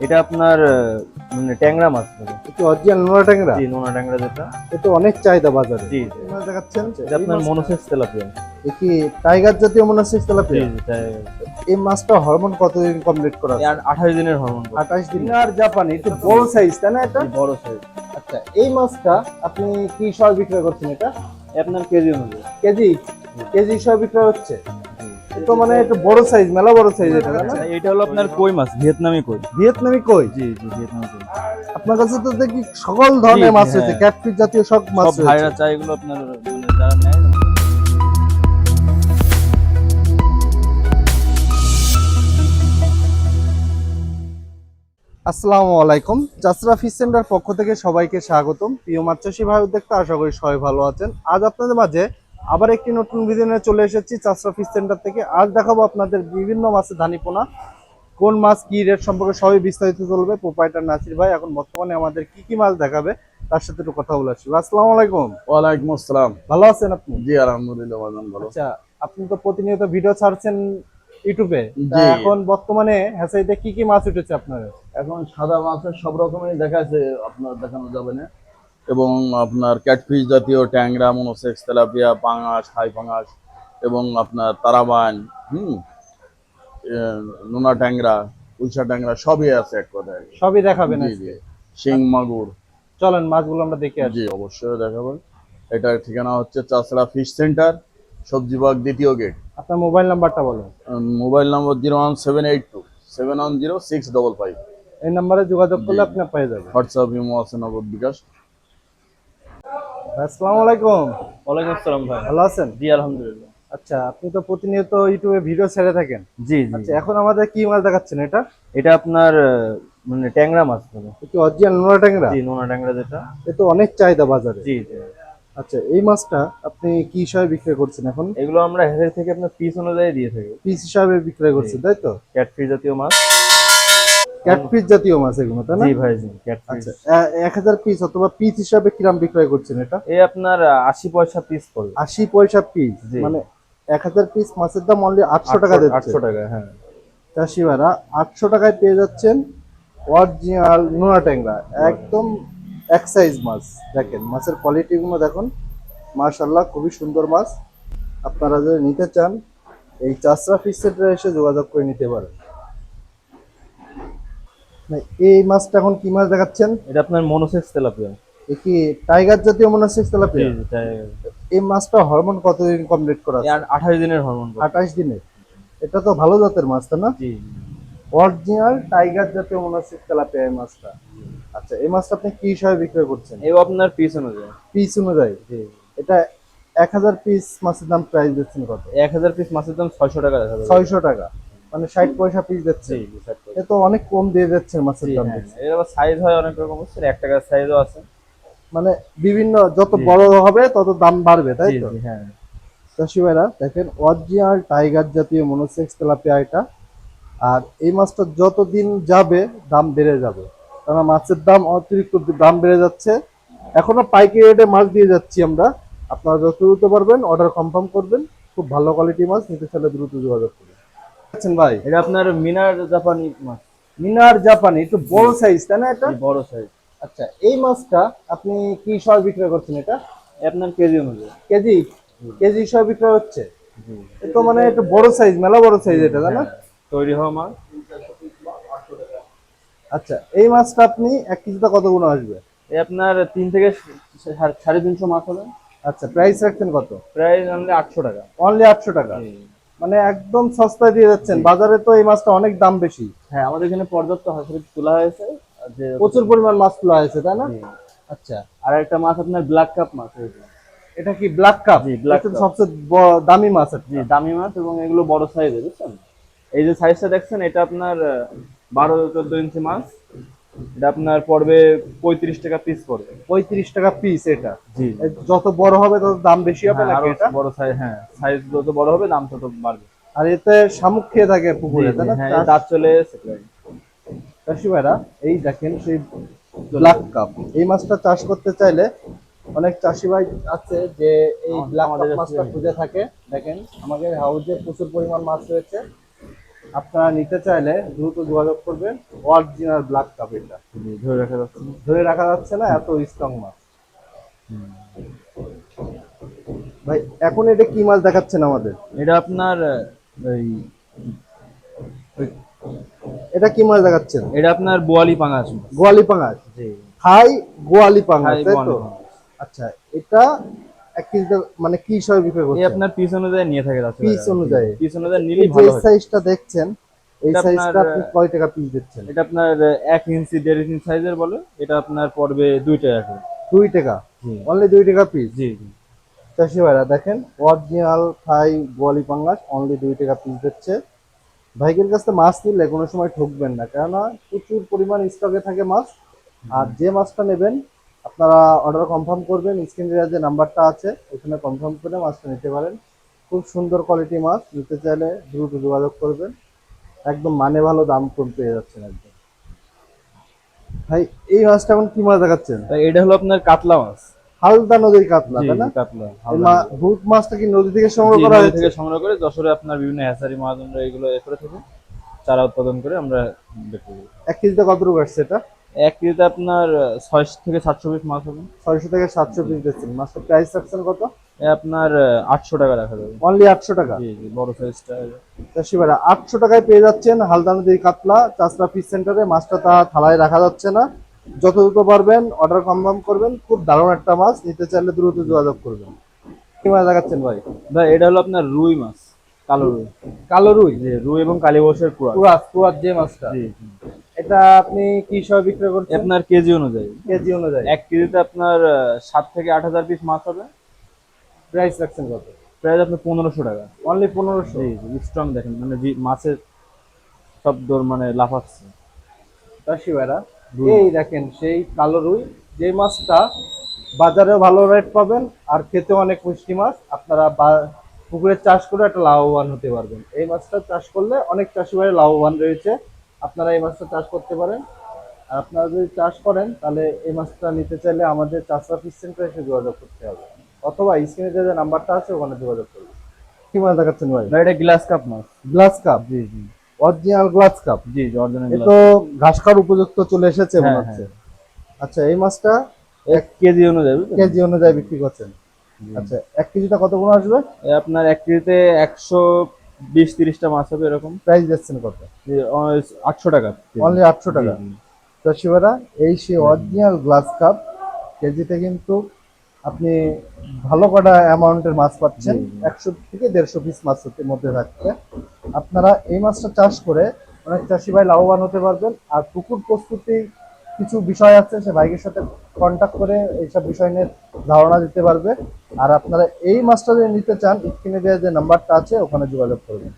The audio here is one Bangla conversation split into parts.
এটা আপনার মানে ট্যাংরা মাছ হবে। এটা অরিজিনাল নোনা ট্যাংরা। জি, নোনা ট্যাংরা যেটা। এটা অনেক চাহিদা বাজারে। জি, এই মাছ দেখাচ্ছেন এটা আপনার মনোসেক্স তেলাপিয়া। এ কি টাইগার জাতীয় মনোসেক্স জি, তেলাপিয়া? জি, তাই। এই মাছটা হরমোন কতদিন কমপ্লিট করা আছে? 28 দিনের হরমোন। 28 দিন। আর জাপানি একটু বড় সাইজ তাই না এটা? বড় সাইজ। আচ্ছা, এই মাছটা আপনি কি হিসাবে বিক্রয় করছেন এটা? আপনার কেজি অনুযায়ী। কেজি কেজি হিসাবে বিক্রয় হচ্ছে? তো মানে একটু বড় সাইজ, মেলা বড় সাইজ এটা তাই না? এটা হলো আপনার কই মাছ, ভিয়েতনামি কই। ভিয়েতনামি কই? জি, জি, ভিয়েতনামি কই। আপনার কাছে তো দেখি সকল ধরনের জি, মাছ হ্যাঁ। রয়েছে, ক্যাটফিশ জাতীয় সব মাছ সব রয়েছে। ভাইরা চাই এগুলো আপনার মানে যারা নেয়। আসসালামু আলাইকুম, চাচরা ফিশ সেন্টার পক্ষ থেকে সবাইকে স্বাগতম। প্রিয় মাছ চাষী ভাই উদ্যোক্তা, আশা করি সবাই ভালো আছেন। আজ আপনাদের মাঝে আবার একটি নতুন ভিডিও নিয়ে চলে এসেছি চাচরা ফিশ সেন্টার থেকে। আজ দেখাবো আপনাদের বিভিন্ন মাছের ধানিপোনা, কোন মাছ কি রেট সম্পর্কে সবই বিস্তারিত চলবে। প্রোপাইটার নাসির ভাই এখন বর্তমানে আমাদের কি কি মাছ দেখাবে তার সাথে একটু কথা বলে আসি। আসসালামু আলাইকুম। ওয়ালাইকুম আসসালাম। ভালো আছেন আপনি? জি আলহামদুলিল্লাহ ভালো। আচ্ছা, আপনি তো প্রতিনিয়ত ভিডিও ছাড়ছেন ইউটিউবে, তা জি। এখন বর্তমানে হ্যাচারিতে কি কি মাছ উঠেছে আপনার? এখন সাদা মাছের সব রকমেরই দেখাচ্ছে, আপনার দেখানো যাবে না। এবং আপনার ক্যাটফিশ জাতীয় ট্যাংরা, মনোসেক্স, তেলাপিয়া, পাঙাশ, হাই পাঙাশ এবং আপনার তারাবান, নোনা ট্যাংরা, উইসা ট্যাংরা সবই আছে এক কথায়। সবই দেখাবেন জি আজকে? জি। শিং মাগুর। চলেন মাছগুলো আমরা দেখে আসি। জি অবশ্যই দেখাবেন। এটার ঠিকানা হচ্ছে চাষড়া ফিশ সেন্টার, সবজিবাগ দ্বিতীয় গেট। আপনার মোবাইল নাম্বারটা বলুন। মোবাইল নম্বর 01782 710 655। এই নাম্বারে যোগাযোগ করলে জি। আপনি পেয়ে যাবেন। হোয়াটসঅ্যাপ, ইমো আছে, নগদ বিকাশ। আসসালামু আলাইকুম। ওয়ালাইকুম আসসালাম ভাই। ভালো আছেন? জি আলহামদুলিল্লাহ। আচ্ছা, আপনি তো প্রতিনিয়ত ইউটিউবে ভিডিও ছেড়ে থাকেন। জি, আচ্ছা, জি। এখন আমাদের কি মাছ দেখাচ্ছেন এটা? এটা আপনার মানে ট্যাংরা মাছ হবে। এটা অরিজিনাল নোনা ট্যাংরা। জি, নোনা ট্যাংরা যেটা। এ তো অনেক চাহিদা বাজারে। জি, জি। আচ্ছা, এই মাছটা আপনি কি হিসাবে বিক্রয় করছেন এখন? এগুলো আমরা হেসের থেকে আপনার পিস অনুযায়ী দিয়ে থাকি। পিস হিসাবে বিক্রয় করছেন তাই তো? ক্যাটফিশ জাতীয় মাছ। ক্যাটফিশ জাতীয় মাছ এগুলো তাই না? জি ভাই, জি ক্যাটফিশ। আচ্ছা, 1000 পিস অথবা পিস হিসাবে কিরাম বিক্রয় করছেন এটা? এই আপনার 80 পয়সা পিস পড়বে। 80 পয়সা পিস, জি। মানে 1000 পিস মাছের দাম অনলি 800 টাকা দিচ্ছে। 800 টাকা, হ্যাঁ। চাষি ভাইরা 800 টাকায় পেয়ে যাচ্ছেন অরিজিনাল নোনা ট্যাংরা, একদম এক সাইজ মাছ। দেখেন মাছের কোয়ালিটি গুলো দেখুন, মাশাআল্লাহ খুবই সুন্দর মাছ। আপনারা যদি নিতে চান এই চাষরা ফিশ সেন্টারে এসে যোগাযোগ করে নিতে পারেন। এই মাছটা এখন কি মাছ দেখাচ্ছেন? এটা আপনার মনোসেক্স তেলাপিয়া। এ কি টাইগার জাতীয় মনোসেক্স তেলাপিয়া? জি, জি, তাই। এই মাছটা হরমোন কতদিন কমপ্লিট করা আছে? 28 দিনের হরমোন। 28 দিনের। এটা তো ভালো জাতের মাছ তাই না? জি, অরিজিনাল টাইগার জাতীয় মনোসেক্স তেলাপিয়া এই মাছটা। আচ্ছা, এই মাছটা আপনি কি হিসাবে বিক্রয় করছেন? এই আপনার পিস অনুযায়ী। পিস অনুযায়ী? জি। এটা 1000 পিস মাছের দাম প্রাইস দিচ্ছেন কত? 1000 পিস মাছের দাম 600 টাকা দেখা যাবে। 600 টাকা, মানে 60 পয়সা পিস দিচ্ছে। জি, জি, 60 এ তো অনেক কম দিয়ে যাচ্ছেন মাছের জি, দাম হ্যাঁ। দেখছি। এর আবার সাইজ হয় অনেক রকম, 1 টাকার সাইজও আছে। মানে বিভিন্ন যত জি। বড় হবে তত দাম বাড়বে তাই জি, তো? জি, হ্যাঁ। চাষি ভাইরা দেখেন অরিজিনাল টাইগার জাতীয় মনোসেক্স তেলাপিয়া এটা। আর এই মাছটা যতদিন যাবে দাম বেড়ে যাবে, কারণ মাছের দাম অতিরিক্ত দাম বেড়ে যাচ্ছে। এখনো পাইকারি রেটে মাছ দিয়ে যাচ্ছি আমরা। আপনারা যত দ্রুত পারবেন অর্ডার কনফার্ম করবেন। খুব ভালো কোয়ালিটি মাছ, নিতে চাইলে দ্রুত যোগাযোগ করবেন। আচ্ছা ভাই, এটা আপনার মিনার জাপানি মাছ। মিনার জাপানি একটু বড় সাইজ তাই না এটা? জি, বড় সাইজ। আচ্ছা, এই মাছটা আপনি কি হিসাবে বিক্রয় করছেন এটা? আপনার কেজি অনুযায়ী। কেজি কেজি হিসাবে বিক্রয় হচ্ছে? জি। এ তো মানে একটু বড় সাইজ, মেলা বড় সাইজ এটা তাই না? হ্যাঁ, তৈরি হওয়া মাছ। আচ্ছা, এই মাছটা আপনি 1 কেজিতে কত গুণ আসবে? এই আপনার 3 থেকে 350 মাছ হবে। আচ্ছা, প্রাইস রাখছেন কত? প্রায় অনলি 800 টাকা। অনলি 800 টাকা, জি। মানে একদম সস্তায় দিয়ে যাচ্ছেন। বাজারে তো এই মাছটা অনেক দাম বেশি। হ্যাঁ, আমাদের এখানে পর্যাপ্ত হাঁসের তোলা হয়েছে। আর যে প্রচুর পরিমাণ মাছ তোলা হয়েছে তাই না? জি। আচ্ছা, আর একটা মাছ আপনার ব্ল্যাক কাপ মাছ। এটা কি ব্ল্যাক কাপ? জি, black এটা তো cup। সবচেয়ে দামি মাছ একটা। জি, দামি মাছ এবং এগুলো বড় সাইজের, বুঝছেন? এই যে সাইজটা দেখছেন, এটা আপনার 12-14 ইঞ্চি মাছ। এটা আপনার পড়বে 35 টাকা পিস পড়বে। 35 টাকা পিস এটা? জি। যত বড় হবে তত দাম বেশি হবে হ্যাঁ, নাকি আরো এটা? বড় সাইজ, হ্যাঁ, সাইজ যত বড় হবে দাম তত বাড়বে। আর এতে শামুক খেয়ে থাকে পুকুরে জি, তাই জি, না? হ্যাঁ, এই দাঁত চলে এসেছে প্রায়। চাষি ভাইরা এই দেখেন সেই ব্ল্যাক কাপ, এই মাছটা চাষ করতে চাইলে অনেক চাষি ভাই আছে যে এই ব্ল্যাক কাপ আমাদের মাছটা খুঁজে থাকে। দেখেন আমাদের হাউজে প্রচুর পরিমাণ মাছ রয়েছে। আপনারা নিতে চাইলে দ্রুত যোগাযোগ করবেন। অরিজিনাল ব্ল্যাক কাপ এটা, জি, ধরে রাখা যাচ্ছে না। ধরে রাখা যাচ্ছে না, এত স্ট্রং মাছ। ভাই এখন এটা কি মাছ দেখাচ্ছেন আমাদের? এটা আপনার ওই এটা কি মাছ দেখাচ্ছেন? এটা আপনার বোয়ালি পাঙাশ মাছ। গোয়ালি পাঙাশ, জি, থাই গোয়ালি পাঙাশ, থাই তাই বোয়ালি তো? পাঙাশ। আচ্ছা, এটা এক কেজিতে মানে কি হিসাবে বিক্রি এই করছেন? আপনার পিস অনুযায়ী নিয়ে থাকে যাচ্ছে পিস অনুযায়ী? পিস অনুযায়ী এই নিলেই যে ভালো হয়। সাইজটা দেখছেন, এই এটা আপনার সাইজটা আপনি কয় টাকা পিস দিচ্ছেন? এটা আপনার 1 ইঞ্চি 1.5 ইঞ্চি সাইজের বলে, এটা আপনার পড়বে 2 টাকা করে। 2 টাকা? জি অনলি 2 টাকা পিস? জি জি। চাষি ভাইরা দেখেন, অরিজিনাল থাই গোয়ালি পাঙ্গাস অনলি 2 টাকা পিস দিচ্ছে। ভাইকের কাছে মাছ নিলে কোনো সময় ঠকবেন না, কেননা প্রচুর পরিমাণ স্টকে থাকে মাছ। আর যে মাছটা নেবেন আপনারা অর্ডার কনফার্ম করবেন, স্ক্রিনে যে নাম্বারটা আছে ওখানে কনফার্ম করে মাছটা নিতে পারেন। খুব সুন্দর কোয়ালিটি মাছ, নিতে চাইলে দ্রুত যোগাযোগ করবেন। একদম মানে ভালো, দাম কম পেয়ে যাচ্ছেন একদম। ভাই এই মাছটা এখন কি মাছ দেখাচ্ছেন? তাই এটা হলো আপনার কাতলা মাছ। হালদা নদীর কাতলা, জি তাই না? জি, কাতলা এই হালদা নদী। ভূত মাছটা কি নদী থেকে সংগ্রহ জি, করা নদী হয়েছে? থেকে সংগ্রহ করে যশোরে আপনার বিভিন্ন হ্যাচারি মহাজনরা এগুলো এ করে থাকে, চারা উৎপাদন করে আমরা বিক্রি করি। 1 কেজিতে কত টাকা আসছে এটা? 1 কেজিতে আপনার 600 থেকে 700 পিস মাছ হবে। 600 থেকে 700 পিস দিচ্ছেন। মাছটার প্রাইস রাখছেন কত? এ আপনার 800 টাকা রাখা যাবে। অনলি 800 টাকা? জি জি, বড় সাইজটা। চাষি ভাইরা 800 টাকায় পেয়ে যাচ্ছেন হালদা নদীর কাতলা চাষরা ফিশ সেন্টারে। মাছটা তা থালায় রাখা যাচ্ছে না, যত দ্রুত পারবেন অর্ডার কনফার্ম করবেন। খুব দারুণ একটা মাছ, নিতে চাইলে দ্রুত যোগাযোগ করবেন। কি মাছ দেখাচ্ছেন ভাই? ভাই এটা হলো আপনার রুই মাছ, কালো রুই। কালো রুই? জি, রুই এবং কালীবউশের কুড়া। পুরাত পুরাত যে মাছটা, জি জি। এটা আপনি কি হিসাবে বিক্রি করছেন? আপনার কেজি অনুযায়ী, কেজি অনুযায়ী? 1 কেজিতে আপনার 7 থেকে 8,000 পিস মাছ হবে। প্রাইস রাখছেন কত? প্রাইস আপনার 1500 টাকা। অনলি 1500? জি জি, স্ট্রং দেখেন মানে মাছের সব দর মানে লাফাচ্ছে। চাষি ভাইরা রুই। এই দেখেন সেই কালো রুই, যে মাছটা বাজারে ভালো রেট পাবেন আর খেতে অনেক মিষ্টি মাছ। আপনারা পুকুরে চাষ করে একটা লাভবান হতে পারবেন। এই মাছটা চাষ করলে অনেক চাষি ভাই লাভবান রয়েছে। আপনারা এই মাছটা চাষ করতে পারেন। আর আপনারা যদি চাষ করেন তাহলে এই মাছটা নিতে চাইলে আমাদের চাষরা ফিশ সেন্টারে এসে যোগাযোগ করতে হবে, অথবা স্ক্রিনে যে নাম্বারটা আছে ওখানে যোগাযোগ করবেন। কি মাছ দেখাচ্ছেন ভাই? ভাই এটা গ্লাস কাপ মাছ। Glass cup? জি জি অরিজিনাল গ্লাস কাপ? জি জি, অরিজিনাল এ গ্লাস। তো ঘাস খাওয়ার উপযুক্ত চলে এসেছে মনে হ্যাঁ হচ্ছে। হ্যাঁ। আচ্ছা, এই মাছটা 1 কেজি অনুযায়ী বুঝলেন? কেজি অনুযায়ী বিক্রি করছেন? জি। আচ্ছা, 1 কেজিটা কত গুণ আসবে? এ আপনার 1 কেজিতে 120-30টা মাছ হবে এরকম। প্রাইস দিচ্ছেন কত? জি, 800 টাকা কেজি। অনলি 800 টাকা? জি, জি। চাষিবারা এই সেই অরিজিনাল গ্লাস কাপ, কেজিতে কিন্তু আপনি ভালো কটা অ্যামাউন্টের মাছ পাচ্ছেন। জি, জি। 100 থেকে 150 পিস মাছের মধ্যে থাকছে। আপনারা এই মাছটা চাষ করে অনেক চাষি ভাই লাভবান হতে পারবেন। আর পুকুর প্রস্তুতি কিছু বিষয় আছে, সে ভাইয়ের সাথে কন্ট্যাক্ট করে এইসব বিষয় নিয়ে ধারণা দিতে পারবে। আর আপনারা এই মাছটা যদি নিতে চান, স্ক্রিনে দেওয়া যে নাম্বারটা আছে ওখানে যোগাযোগ করবেন।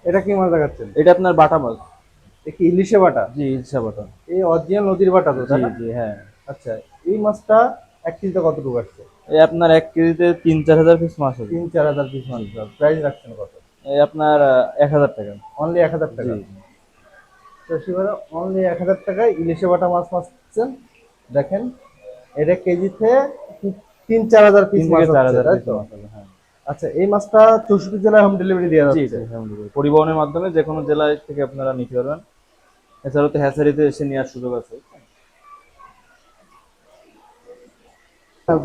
এটা কি মাছ দেখাচ্ছেন? এটা আপনার বাটা মাছ। এ কি ইলিশে বাটা? জি, ইলশা বাটা। এই অরিজিনাল নদীর বাটা তো, তাই জি না? জি হ্যাঁ। আচ্ছা, এই মাছটা 1 কেজিতে কতটুকু আসছে? এই আপনার 1 কেজিতে 3-4 হাজার পিস মাছ হবে। 3-4 হাজার পিস মাছ। প্রাইস রাখছেন কত? এই আপনার 1,000 টাকা। অনলি 1000 টাকা? জি তো সেবারে অনলি 1000 টাকায় ইলিশে বাটা মাছ পাচ্ছেন। দেখেন, এটা কেজিতে 3-4 হাজার পিস 3 মাছ থেকে 4 হচ্ছে, হাজার তাই পিস তো? মাছ হবে, হ্যাঁ। আচ্ছা, এই মাছটা 64 জেলায় হোম ডেলিভারি দেওয়া জি যাচ্ছে? জি হ্যাঁ, পরিবহনের মাধ্যমে যে কোনো জেলায় থেকে আপনারা নিতে পারবেন। এছাড়াও তো হ্যাচারিতে এসে নেওয়ার সুযোগ আছে।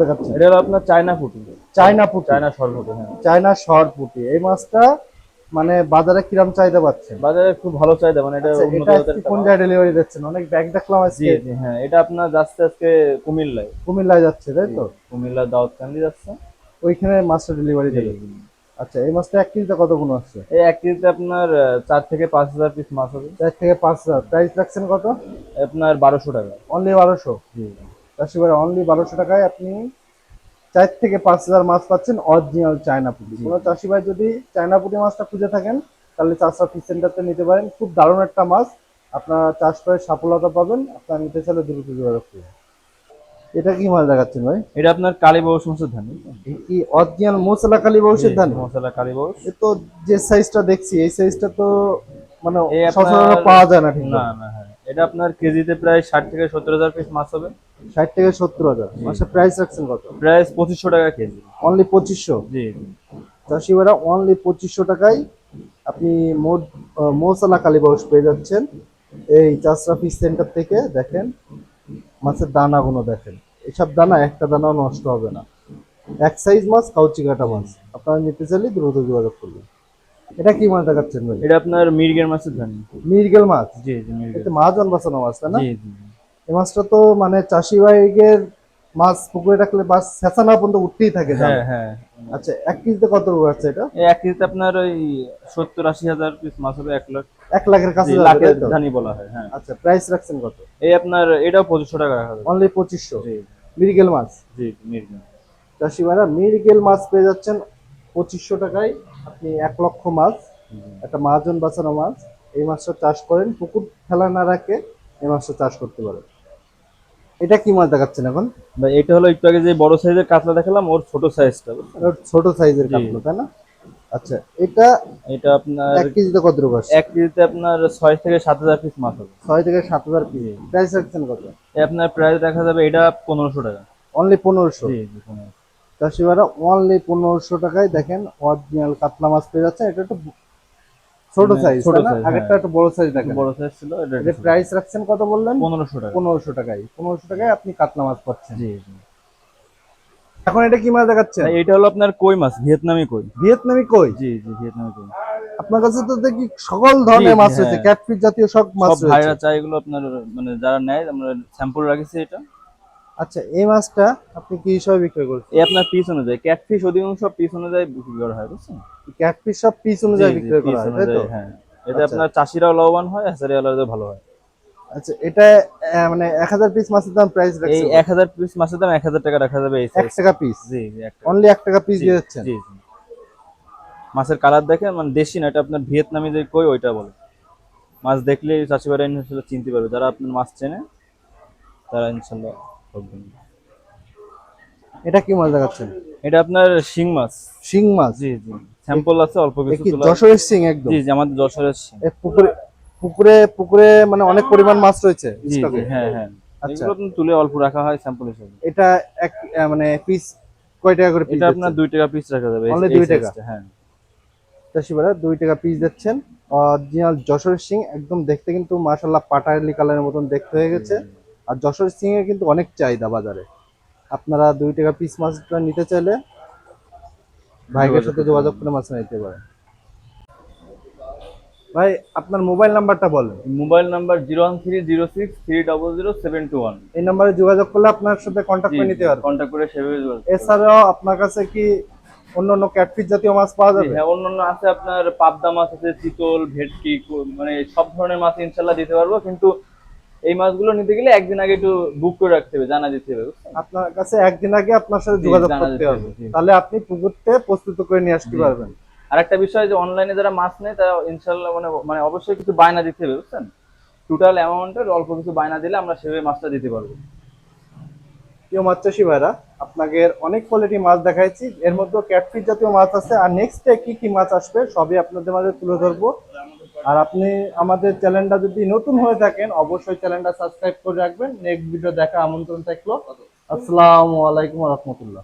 দেখাচ্ছেন এটা হলো আপনার চায়না পুঁটি। চায়না পুঁটি? চায়না সরপুঁটি, হ্যাঁ। চায়না শর পুঁটি। এই মাছটা মানে বাজারে কিরম চাহিদা পাচ্ছেন? বাজারে খুব ভালো চাহিদা, মানে এটা আচ্ছা, উন্নত এটা জাতের আজকে একটা কোন মাছ। জায়গায় ডেলিভারি দিচ্ছেন? অনেক ব্যাগ দেখলাম জি আজকে। জি হ্যাঁ, এটা আপনার যাচ্ছে আজকে কুমিল্লায়। কুমিল্লায় যাচ্ছে, তাই তো? কুমিল্লা দাউদকান্দি যাচ্ছে। ওইখানে মাছটা ডেলিভারি জি, দেবে? জি। আচ্ছা, এই মাছটা 1 কেজিতে কত গুণ আসছে? এই 1 কেজিতে আপনার 4 থেকে 5 হাজার পিস মাছ হবে। 4 থেকে 5 হাজার। প্রাইস রাখছেন কত? আপনার 1200 টাকা। অনলি 1200? জি চাষিবারে অনলি 1200 টাকায় আপনি 4 থেকে 5 হাজার মাছ পাচ্ছেন অরিজিনাল চায়না পুঁটি। কোনো চাষি ভাই যদি চায়না পুঁটি মাছটা খুঁজে থাকেন তাহলে চাষরা ফিশ সেন্টারতে নিতে পারেন। খুব দারুণ একটা মাছ, আপনারা চাষ করে সফলতা পাবেন। আপনারা নিতে চাইলে দ্রুত যোগাযোগ করুন। এটা কি মাছ দেখাচ্ছেন ভাই? এটা আপনার কালীবাউশ মাছের ধান। এই কি অরিজিনাল মশলা কালী বংশের ধান? মশলা কালীবাউশ। এ তো যে সাইজটা দেখছি, এই সাইজটা তো মানে এই সচরাচর আপনার পাওয়া যায় না ঠিক না না হ্যাঁ, এটা আপনার কেজিতে প্রায় 60 থেকে 70 হাজার পিস মাছ হবে। 60 থেকে 70 হাজার। মাছের প্রাইস রাখছেন কত? প্রায় 2500 টাকা কেজি। অনলি 2500? জি জি। চাষিবারা অনলি 2500 টাকায় আপনি মৌসালা কালীবাউস পেয়ে যাচ্ছেন এই চাষরা ফিশ সেন্টার থেকে। দেখেন মাছের দানাগুলো দেখেন, এসব দানা একটা দানাও নষ্ট হবে না। এক সাইজ মাছ, কাউচি কাটা মাছ। আপনারা নিতে চাইলে দ্রুত যোগাযোগ করবেন। এটা কি মাছ দেখাচ্ছেন ভাই? এটা আপনার মির্গের মাছের ধানি। মিরগেল মাছ। জি জি মির্গেল। এটা মহাজন বাঁচানো মাছ তাই না? জি জি। এই মাছটা তো মানে চাষি ভাইয়ের মাছ পুকুরে রাখলে মাছ ছেঁচা না পর্যন্ত উঠতেই থাকে হ্যাঁ জালে। হ্যাঁ। আচ্ছা, এক কেজিতে কত করে আছে এটা? এই এক কেজিতে আপনার ওই 70-80 হাজার পিস মাছ হবে, 1 লাখ। 1 লাখের কাছে জি, যাবে লাখের তাই তো? ধানি বলা হয়, হ্যাঁ। আচ্ছা, প্রাইস রাখছেন কত? এই আপনার এটাও 2500 টাকা রাখা যাবে। অনলি 2500। জি মিরগেল মাছ। জি মির্গেল। চাষি ভাইরা মিরগেল মাছ পেয়ে যাচ্ছেন 2500 টাকায়। আপনি 1 লক্ষ মাছ, একটা মহাজন বাঁচানো মাছ, এই মাছটা চাষ করেন, পুকুর ফেলা না রাখে এই মাছটা চাষ করতে পারেন। এটা কি মাছ দেখাচ্ছেন এখন? ভাই এটা হলো একটু আগে যে বড় সাইজের কাতলা দেখালাম, ওর ছোট সাইজটা, বুঝছেন? এটা ছোট সাইজের জি। কাতলা তাই না? আচ্ছা, এটা এটা আপনার 1 কেজিতে কত রূপ আসছে? 1 কেজিতে আপনার 6 থেকে 7 হাজার পিস মাছ হবে। 6 থেকে 7 হাজার পিস। প্রাইস রাখছেন কত? এই আপনার প্রাইস দেখা যাবে এটা 1500 টাকা। অনলি 1500। জি জি 1500। চাষি ভাইরা অনলি 1500 টাকায় দেখেন অরিজিনাল কাতলা মাছ পেয়ে যাচ্ছে। এটা একটু ছোট মানে সাইজ ছোট তাই না? size, আগেরটা হ্যাঁ। একটু বড় সাইজ একটু দেখেন। বড় সাইজ ছিল, এটা এটা প্রাইস রাখছেন কত বললেন? 1500 টাকা। 1500 টাকায়। 1500 টাকায় আপনি কাতলা মাছ পাচ্ছেন। জি জি। এখন এটা কি মাছ দেখাচ্ছেন? ভাই এটা হলো আপনার কই মাছ, ভিয়েতনামি কই। ভিয়েতনামি কই? জি জি ভিয়েতনামি কই। আপনার কাছে তো দেখি সকল ধরনের জি, মাছ হ্যাঁ। রয়েছে, ক্যাটফিশ জাতীয় সব মাছ সব রয়েছে। ভাইরা চাই এগুলো আপনার, মানে যারা নেয় আমরা স্যাম্পল রাখিছি এটা। আচ্ছা, এই মাছটা আপনি কি হিসাবে বিক্রি করছেন? এই আপনার পিস অনুযায়ী, ক্যাটফিশ অধিকাংশ পিস অনুযায়ী বিক্রি করা হয়, বুঝছেন? ক্যাটফিশ সব পিস জি অনুযায়ী জি বিক্রি করা পিস হয় তাই তো? অনুযায়ী, হ্যাঁ। এতে আচ্ছা। আপনার চাষিরাও লাভবান হয়, হ্যাচারিওয়ালাদের ভালো হয়। আচ্ছা, এটা মানে 1000 পিস মাছের দাম প্রাইস এই রাখছেন 1000 পিস মাছের দাম 1000 টাকা রাখা যাবে এই 1 সাইজ। টাকা পিস। জি জি 1 টাকা। অনলি 1 টাকা পিস জি দিয়ে যাচ্ছেন। জি জি। মাছের কালার দেখে, মানে দেশি না, এটা আপনার ভিয়েতনামি যে কই ওইটা বলে। মাছ দেখলেই চাষিবারা ইনশাল্লাহ চিনতে পারবে, যারা আপনার মাছ চেনে তারা ইনশাল্লাহ ঠকবে না। এটা কি মাছ দেখাচ্ছেন? এটা আপনার শিং মাছ। শিং মাছ। জি জি। স্যাম্পল আছে অল্প এ কিছু কি তোলা। যশোরের শিং একদম? জি জি আমাদের যশোরের শিং। এ পুকুরে পুকুরে পুকুরে মানে অনেক পরিমাণ মাছ রয়েছে জি জি স্টকে। হ্যাঁ হ্যাঁ। আচ্ছা, এগুলো আপনার তুলে অল্প রাখা হয় স্যাম্পল হিসেবে। এটা এক মানে পিস কয় টাকা করে পিস এটা আপনার দিচ্ছেন? 2 টাকা পিস রাখা যাবে, Only এই 2 টাকা? সাইজটা, হ্যাঁ। চাষি ভাইরা 2 টাকা পিস দিচ্ছেন। অরিজিনাল যশোরের শিং, একদম দেখতে কিন্তু মাশাআল্লাহ পাটালি কালারের মতন দেখতে হয়ে গেছে। আর যশোরের শিং এর কিন্তু অনেক চাহিদা বাজারে। আপনারা 2 টাকা পিস মাছটা নিতে চাইলে ভাইয়ের সাথে যোগাযোগ করে মাছ নিতে পারেন। ভাই, আপনার মোবাইল নাম্বারটা বলেন। Mobile number 01306300721। এই নাম্বারে যোগাযোগ করলে আপনার সাথে কন্ট্যাক্ট জি করে নিতে পারবেন। কন্টাক্ট করে সেভাবে যোগাযোগ করবেন। এছাড়াও আপনার কাছে কি অন্য ক্যাটফিশ জাতীয় মাছ পাওয়া জি, যাবে? হ্যাঁ অন্যান্য আছে আপনার, পাবদা মাছ আছে, চিতল, ভেটকি, মানে সব ধরনের মাছ ইনশাল্লাহ দিতে পারবো, কিন্তু এই মাছগুলো নিতে গেলে একদিন আগে একটু বুক করে রাখতে হবে, জানা দিতে হবে, বুঝছেন? আপনার কাছে একদিন আগে আপনার সাথে জি, যোগাযোগ জানা করতে দিতে হবে, হবে, জি। তাহলে আপনি পুকুরতে প্রস্তুত করে নিয়ে আসতে জি। পারবেন। আর একটা বিষয় যে অনলাইনে যারা মাছ নেয় তারা ইনশাল্লাহ মানে মানে অবশ্যই কিছু বায়না দিতে হবে, বুঝছেন? টোটাল অ্যামাউন্টের অল্প কিছু বায়না দিলে আমরা সেভাবে মাছটা দিতে পারবো। প্রিয় মাছ চাষি ভাইরা, আপনাদের অনেক কোয়ালিটি মাছ দেখাইছি, এর মধ্যে ক্যাটফিশ জাতীয় মাছ আছে। আর নেক্সটে কি কি মাছ আসবে সবই আপনাদের মাঝে তুলে ধরবো। আর আপনি আমাদের চ্যানেলটা যদি নতুন হয়ে থাকেন অবশ্যই চ্যানেলটা সাবস্ক্রাইব করে রাখবেন। নেক্সট ভিডিও দেখা আমন্ত্রণ থাকলো। আসসালামু আলাইকুম ওয়া রাহমাতুল্লাহ।